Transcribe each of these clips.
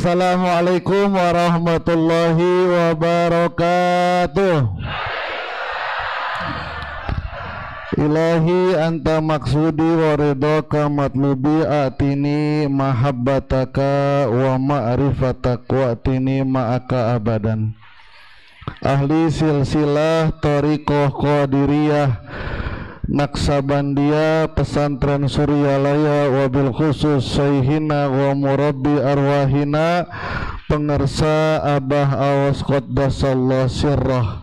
Assalamualaikum warahmatullahi wabarakatuh. Ilahi anta maksudi wa ridhaka matlubi atini mahabbataka wa ma'rifatak wa atini ma'aka abadan. Ahli silsilah Thariqah Qadiriyah Naksabandiyah Pesantren Suryalaya wabil khusus Sayhina wa murabbi arwahina pengersa Abah Awas Qaddasallah sirrah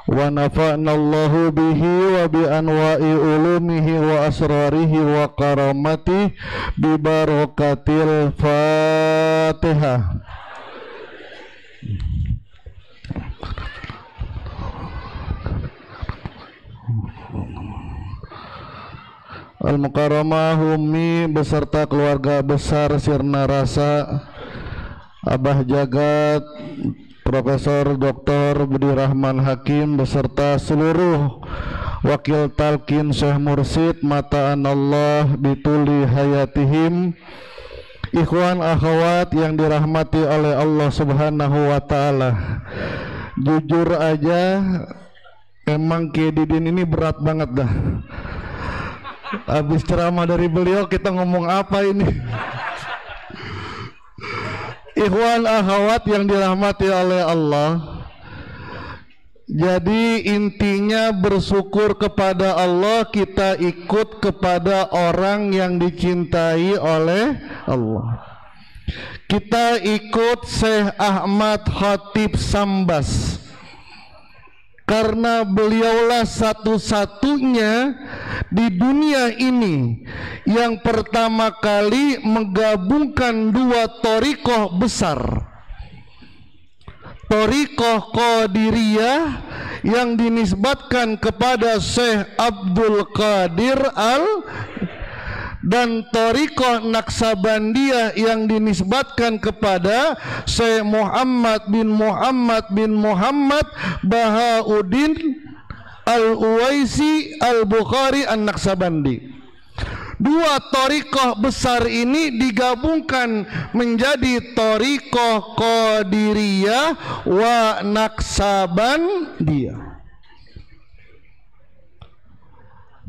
wa nafa'nallahu bihi wa bi anwa'i ulumihi wa asrarihi wa karamati bi barakatil Fatihah. Al-Mukarramah Umi beserta keluarga besar Sirna Rasa, Abah Jagat, Profesor Dr. Budi Rahman Hakim beserta seluruh wakil talqin Syekh Mursid Mata'an Allah bituli hayatihim, ikhwan akhwat yang dirahmati oleh Allah Subhanahu wa Ta'ala. Jujur aja emang Kiai Didin ini berat banget dah. Habis ceramah dari beliau kita ngomong apa ini? Ikhwan akhwat yang dirahmati oleh Allah, jadi intinya bersyukur kepada Allah, kita ikut kepada orang yang dicintai oleh Allah. Kita ikut Syekh Ahmad Khatib Sambas karena beliaulah satu-satunya di dunia ini yang pertama kali menggabungkan dua thariqah besar, thariqah Qadiriyah yang dinisbatkan kepada Syekh Abdul Qadir dan thariqah Naksabandiyah yang dinisbatkan kepada Syekh Muhammad bin Muhammad Bahauddin Al-Uwaisi Al-Bukhari An-Naksabandi. Dua thariqah besar ini digabungkan menjadi thariqah Qadiriyah wa Naksabandiyah.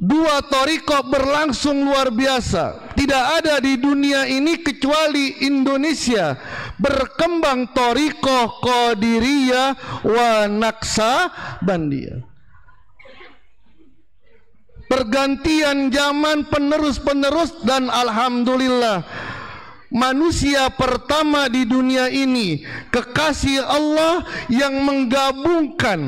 Dua thariqah berlangsung luar biasa. Tidak ada di dunia ini kecuali Indonesia berkembang thariqah Qadiriyah wa Naksabandiyah. Pergantian zaman penerus-penerus dan alhamdulillah manusia pertama di dunia ini, kekasih Allah yang menggabungkan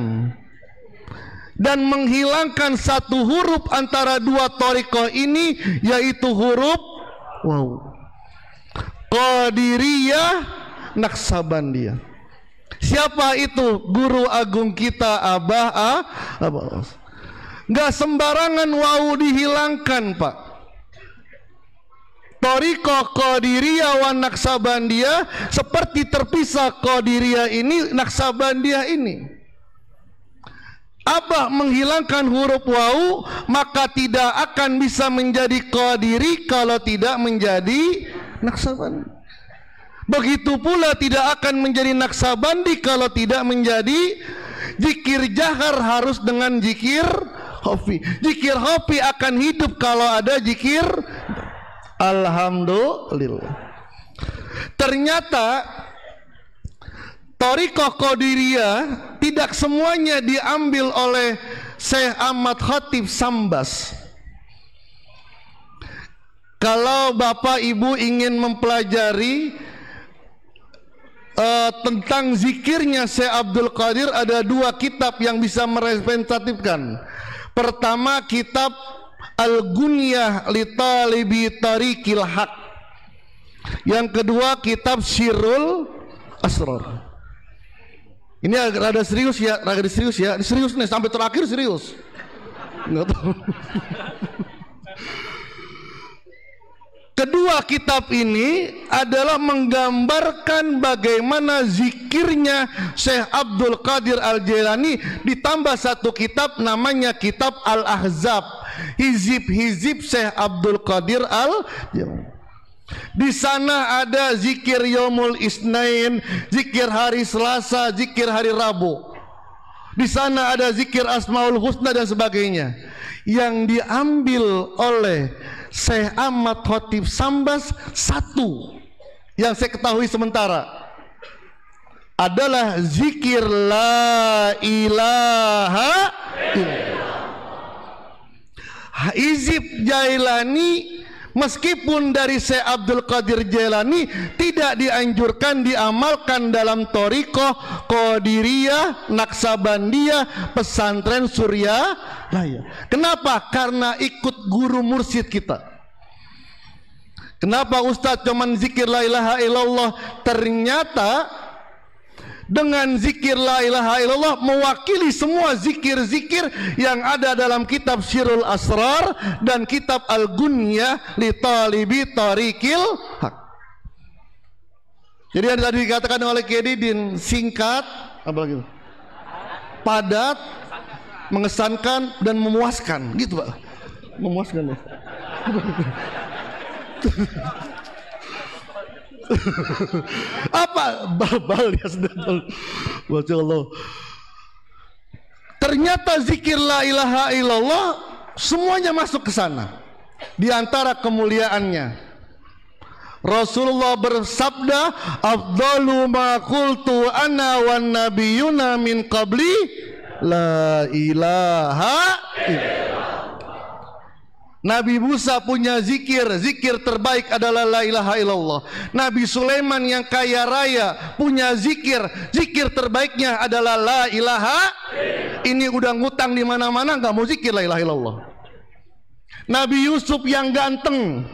dan menghilangkan satu huruf antara dua thariqah ini, yaitu huruf waw. Qadiriyah Naksabandiyah. Siapa itu? Guru agung kita Abah Awas. Nggak sembarangan waw dihilangkan, Pak. Thariqah Qadiriyah wa Naksabandiyah seperti terpisah Qadiriyah ini, Naksabandiyah ini. Abah menghilangkan huruf waw, maka tidak akan bisa menjadi Qadiri kalau tidak menjadi Naksabandi. Begitu pula tidak akan menjadi Naksabandi kalau tidak menjadi zikir jahar, harus dengan zikir khafi. Zikir khafi akan hidup kalau ada zikir. Alhamdulillah. Ternyata thariqah Qadiriyah tidak semuanya diambil oleh Syekh Ahmad Khatib Sambas. Kalau Bapak Ibu ingin mempelajari tentang zikirnya Syekh Abdul Qadir, ada dua kitab yang bisa merepresentatifkan. Pertama, kitab Al-Gunyah li Talibi Tariqil Haq. Yang kedua, kitab Sirrul Asrar. Ini rada serius ya, serius nih, sampai terakhir serius. Nggak tahu. Kedua kitab ini adalah menggambarkan bagaimana zikirnya Syekh Abdul Qadir Al-Jailani, ditambah satu kitab namanya kitab Al-Ahzab, hizib-hizib Syekh Abdul Qadir Al-Jailani. Di sana ada zikir Yaumul Isnain, zikir hari Selasa, zikir hari Rabu. Di sana ada zikir Asmaul Husna dan sebagainya. Yang diambil oleh Syekh Ahmad Khotib Sambas satu yang saya ketahui sementara adalah zikir la ilaha illallah. Hizib Jailani meskipun dari Syekh Abdul Qadir Jailani tidak dianjurkan diamalkan dalam thariqah Qadiriyah, Naksabandiyah, pesantren Suryalaya. Kenapa? Karena ikut guru mursyid kita. Kenapa Ustadz cuman zikir la ilaha illallah? Ternyata dengan zikir la ilaha illallah mewakili semua zikir-zikir yang ada dalam kitab Syirul Asrar dan kitab Al-Gunyah li Talibi Tariqil Haq. Jadi yang tadi dikatakan oleh Kiai Didin, singkat, apa lagi? Padat, mengesankan dan memuaskan, gitu Pak. Memuaskan ya. Apa bal ya sedang. Masya Allah. Ternyata zikir la ilaha illallah semuanya masuk ke sana. Di antara kemuliaannya, Rasulullah bersabda, afdalu ma qultu ana wan nabiyuna min qabli la ilaha illallah. Nabi Musa punya zikir, zikir terbaik adalah la ilaha illallah. Nabi Sulaiman yang kaya raya punya zikir, zikir terbaiknya adalah la ilaha. Ini udah ngutang di mana-mana nggak mau zikir la ilaha illallah. Nabi Yusuf yang ganteng,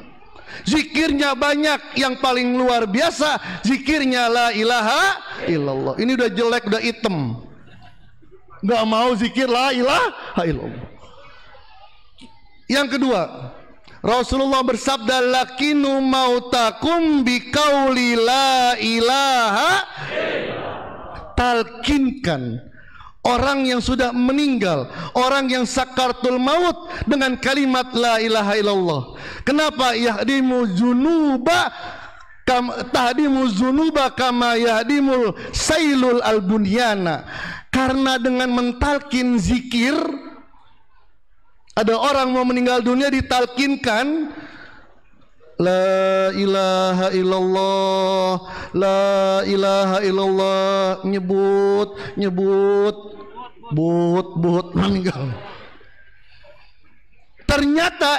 zikirnya banyak, yang paling luar biasa zikirnya la ilaha illallah. Ini udah jelek, udah hitam, nggak mau zikir la ilaha illallah. Yang kedua, Rasulullah bersabda, lakinu mautakum biqauli la ilaha. Talkinkan orang yang sudah meninggal, orang yang sakaratul maut dengan kalimat la ilaha illallah. Kenapa? Yahdimu junuba tahdimu zunuba kama yahdimul sailul albunyana. Karena dengan mentalkin zikir, ada orang mau meninggal dunia ditalkinkan la ilaha illallah, la ilaha illallah, nyebut meninggal. Ternyata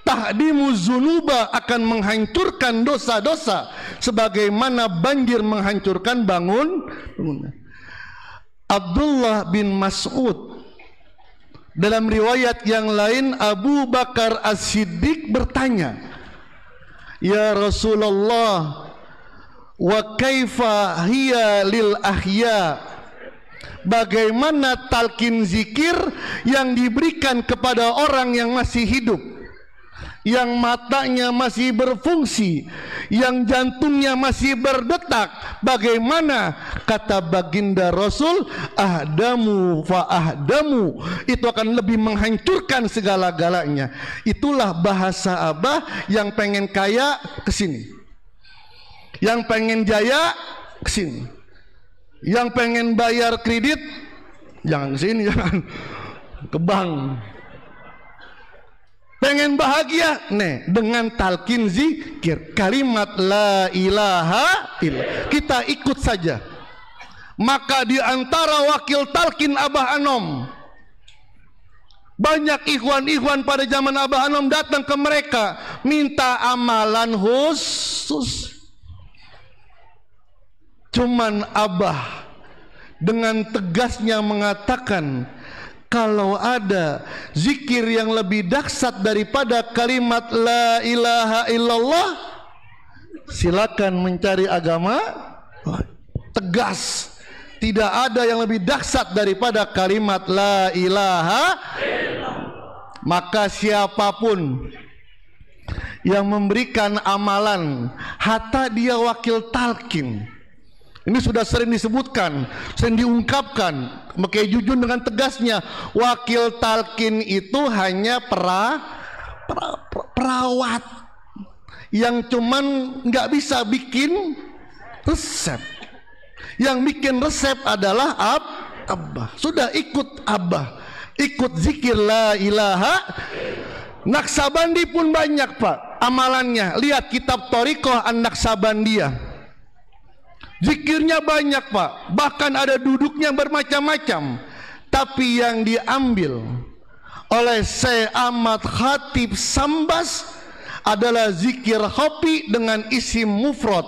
tahdimu zunuba akan menghancurkan dosa-dosa sebagaimana banjir menghancurkan bangunan. Abdullah bin Mas'ud, dalam riwayat yang lain Abu Bakar As-Siddiq bertanya, ya Rasulullah, wa kaifa hiya lil ahya, bagaimana talqin zikir yang diberikan kepada orang yang masih hidup, yang matanya masih berfungsi, yang jantungnya masih berdetak? Bagaimana? Kata baginda Rasul, ahdamu fa ahdamu, itu akan lebih menghancurkan segala-galanya. Itulah bahasa Abah. Yang pengen kaya kesini, yang pengen jaya kesini, yang pengen bayar kredit jangan kesini, jangan ke bank. Pengen bahagia, dengan talqin zikir kalimat la ilaha illallah, kita ikut saja. Maka di antara wakil talqin Abah Anom, banyak ikhwan-ikhwan pada zaman Abah Anom datang ke mereka minta amalan khusus. Cuman Abah dengan tegasnya mengatakan, kalau ada zikir yang lebih dahsyat daripada kalimat la ilaha illallah, silakan mencari agama. Tegas, tidak ada yang lebih dahsyat daripada kalimat la ilaha illallah. Maka siapapun yang memberikan amalan, hatta dia wakil talqin, ini sudah sering disebutkan, sering diungkapkan. Maka jujur dengan tegasnya, wakil talqin itu hanya perawat yang cuman nggak bisa bikin resep. Yang bikin resep adalah Abah. Sudah ikut Abah, ikut zikir la ilaha. Naksabandi pun banyak Pak amalannya. Lihat kitab Thariqah An-Naksabandiyah, zikirnya banyak Pak, bahkan ada duduknya bermacam-macam. Tapi yang diambil oleh Syekh Ahmad Khatib Sambas adalah zikir hopi dengan isim mufrad.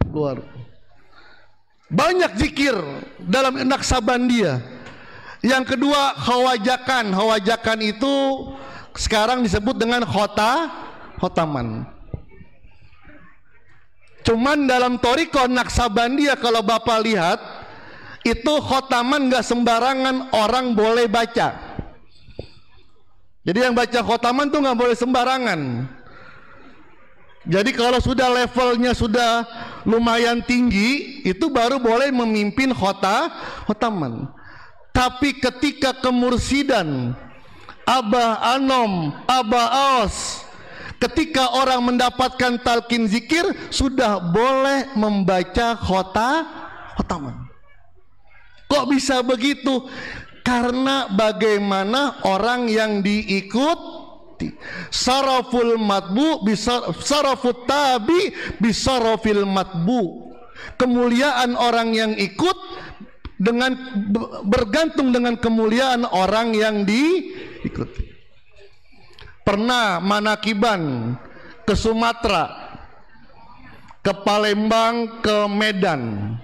Luar banyak zikir dalam Naksabandiyah. Yang kedua khawajakan. Khawajakan itu sekarang disebut dengan khotaman. Cuman dalam Thariqah Naksabandiyah kalau Bapak lihat, itu khotaman gak sembarangan orang boleh baca. Jadi yang baca khotaman tuh gak boleh sembarangan. Jadi kalau sudah levelnya sudah lumayan tinggi, itu baru boleh memimpin khotaman. Tapi ketika kemursidan, Abah Anom, Abah Aos, ketika orang mendapatkan talqin zikir, sudah boleh membaca khotaman. Kok bisa begitu? Karena bagaimana orang yang diikuti. Saraful matbu sarafut tabi bisarafil matbu. Kemuliaan orang yang ikut dengan bergantung dengan kemuliaan orang yang diikuti. Pernah manakiban ke Sumatera, ke Palembang, ke Medan.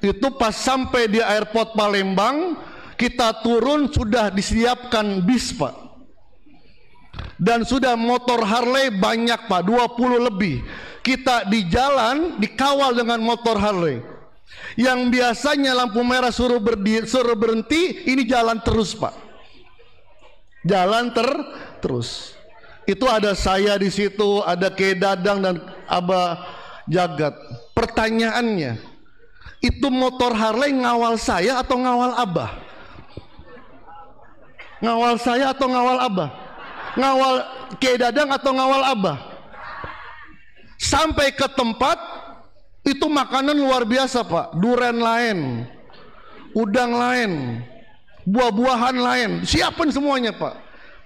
Itu pas sampai di airport Palembang, kita turun sudah disiapkan bis Pak. Dan sudah motor Harley banyak Pak, 20 lebih. Kita di jalan dikawal dengan motor Harley. Yang biasanya lampu merah suruh berhenti, ini jalan terus Pak. Jalan terus. Itu ada saya di situ, ada Kiai Dadang dan Abah Jagat. Pertanyaannya, itu motor Harley ngawal saya atau ngawal Abah? Ngawal saya atau ngawal Abah? Ngawal Kiai Dadang atau ngawal Abah? Sampai ke tempat, itu makanan luar biasa Pak. Duren lain, udang lain, buah-buahan lain, siapin semuanya Pak.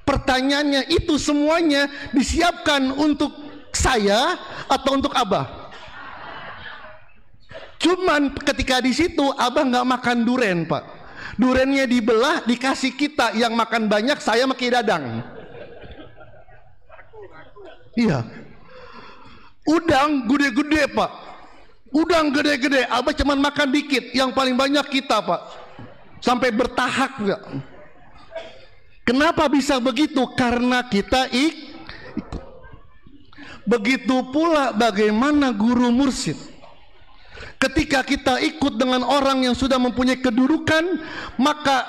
Pertanyaannya, itu semuanya disiapkan untuk saya atau untuk Abah? Cuman ketika di situ Abah nggak makan duren Pak. Durennya dibelah dikasih kita yang makan banyak, saya sama Kiai Dadang. Iya. Udang gede-gede Pak. Udang gede-gede, Abah cuman makan dikit, yang paling banyak kita Pak. Sampai bertahak enggak. Kenapa bisa begitu? Karena kita ikut. Begitu pula bagaimana guru mursyid. Ketika kita ikut dengan orang yang sudah mempunyai kedudukan, maka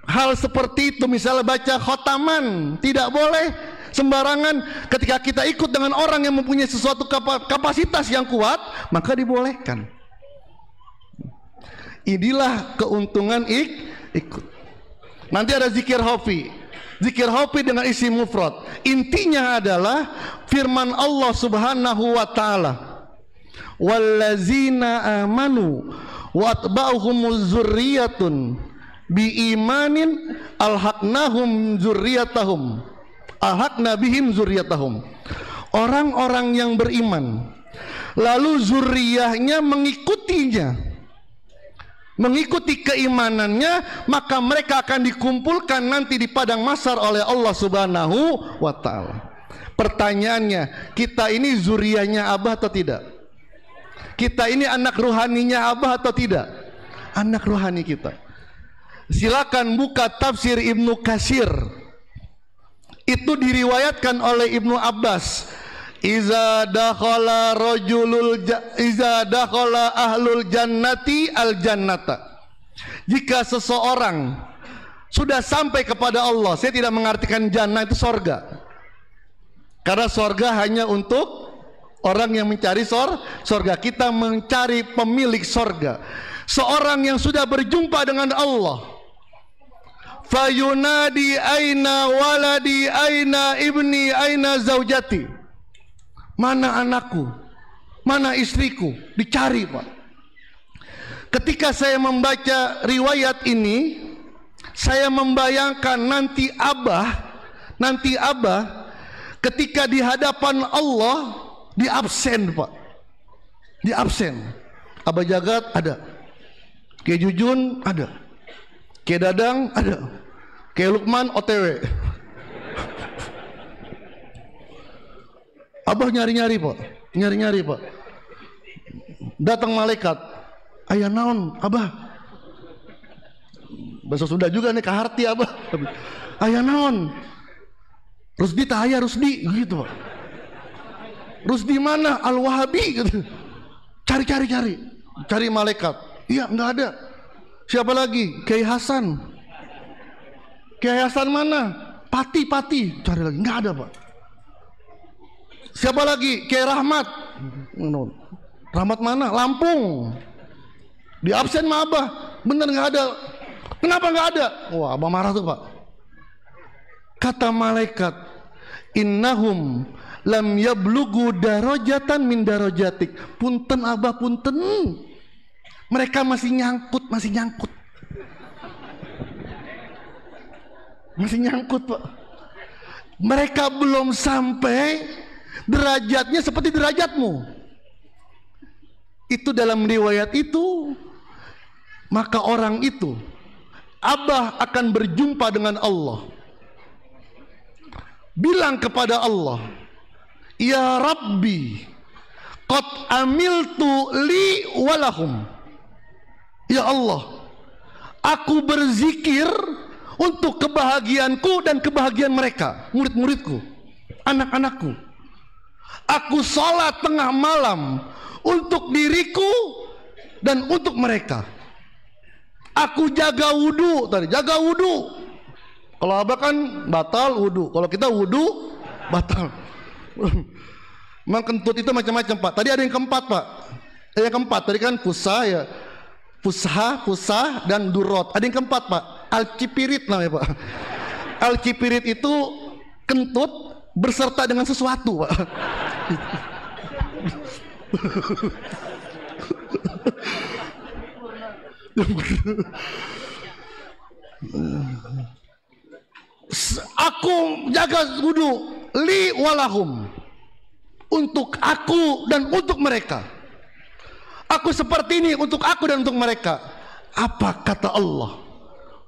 hal seperti itu, misalnya baca khotaman, tidak boleh sembarangan. Ketika kita ikut dengan orang yang mempunyai sesuatu kapasitas yang kuat, maka dibolehkan. Inilah keuntungan ikut. Nanti ada zikir hofi. Zikir hofi dengan isi mufrad. Intinya adalah firman Allah Subhanahu wa taala, wallazina amanu wa atba'uhumuz zurriyatun biimanin alhaqnahum zurriyatahum alhaqna bihim zurriyatahum. Orang-orang yang beriman lalu zuriyahnya mengikutinya, mengikuti keimanannya, maka mereka akan dikumpulkan nanti di padang mahsyar oleh Allah Subhanahu wa taala. Pertanyaannya, kita ini zuriyahnya Abah atau tidak? Kita ini anak ruhaninya Abah atau tidak? Anak ruhani kita. Silakan buka tafsir Ibnu Katsir. Itu diriwayatkan oleh Ibnu Abbas. Iza dakhala ahlul jannati al jannata. Jika seseorang sudah sampai kepada Allah, saya tidak mengartikan jannah itu sorga, karena sorga hanya untuk orang yang mencari sorga. Kita mencari pemilik sorga. Seorang yang sudah berjumpa dengan Allah, fayunadi aina waladi aina ibni aina zaujati. Mana anakku, mana istriku, dicari Pak. Ketika saya membaca riwayat ini, saya membayangkan nanti Abah ketika di hadapan Allah di absen Pak, di absen. Abah Jagat ada, Kiai Jujun ada, Kiai Dadang ada, Kiai Lukman OTW. Abah nyari-nyari Pak, nyari-nyari Pak. Datang malaikat, ayah naon Abah? Bahasa Sunda juga nih kaharti Abah. Ayah naon? Rusdi tahaya Rusdi gitu Pak. Rusdi mana? Al-Wahabi gitu. Cari malaikat. Iya nggak ada. Siapa lagi? Kiai Hasan. Kiai Hasan mana? Pati. Cari lagi, nggak ada Pak. Siapa lagi? Kiai Rahmat. Rahmat mana? Lampung. Di absen mah Abah. Bener nggak ada. Kenapa nggak ada? Wah Abah marah tuh Pak. Kata malaikat, innahum lam yablugu darajatan min darajatik. Punten Abah, punten. Mereka masih nyangkut. Masih nyangkut Pak. Mereka belum sampai derajatnya seperti derajatmu. Itu dalam riwayat itu, maka orang itu Abah akan berjumpa dengan Allah. Bilang kepada Allah, ya Rabbi, qad amiltu li walahum. Ya Allah, aku berzikir untuk kebahagiaanku dan kebahagiaan mereka, murid-muridku, anak-anakku. Aku sholat tengah malam untuk diriku dan untuk mereka. Aku jaga wudhu tadi, jaga wudhu. Kalau Abah kan batal wudhu, kalau kita wudhu batal. Memang kentut itu macam-macam Pak. Tadi ada yang keempat Pak. Yang keempat tadi kan pusah dan durot. Ada yang keempat Pak, al-cipirit namanya Pak. Al-cipirit itu kentut berserta dengan sesuatu Pak. Aku jaga wudhu li walahum, untuk aku dan untuk mereka. Aku seperti ini untuk aku dan untuk mereka. Apa kata Allah?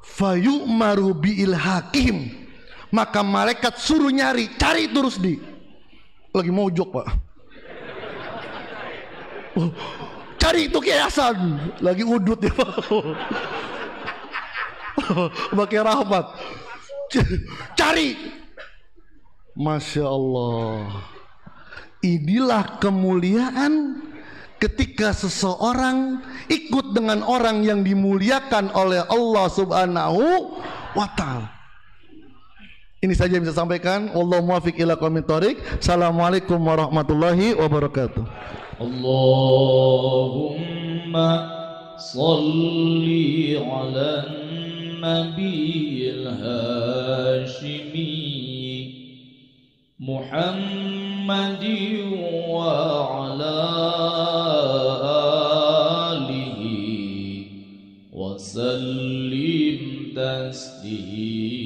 Fayu'maru bi'il hakim. Maka malaikat suruh cari terus di. Lagi mojok Pak. Cari itu Kiai Hasan, lagi udut ya Pak. Pakai rahmat. Cari. Masya Allah. Inilah kemuliaan ketika seseorang ikut dengan orang yang dimuliakan oleh Allah Subhanahu wa Ta'ala. Ini saja yang bisa sampaikan. Wallahu muwaffiq ila aqwamit thoriq. Assalamualaikum warahmatullahi wabarakatuh. Allahumma salli ala nabiyil hashimi Muhammadin wa ala alihi wa sallim taslima.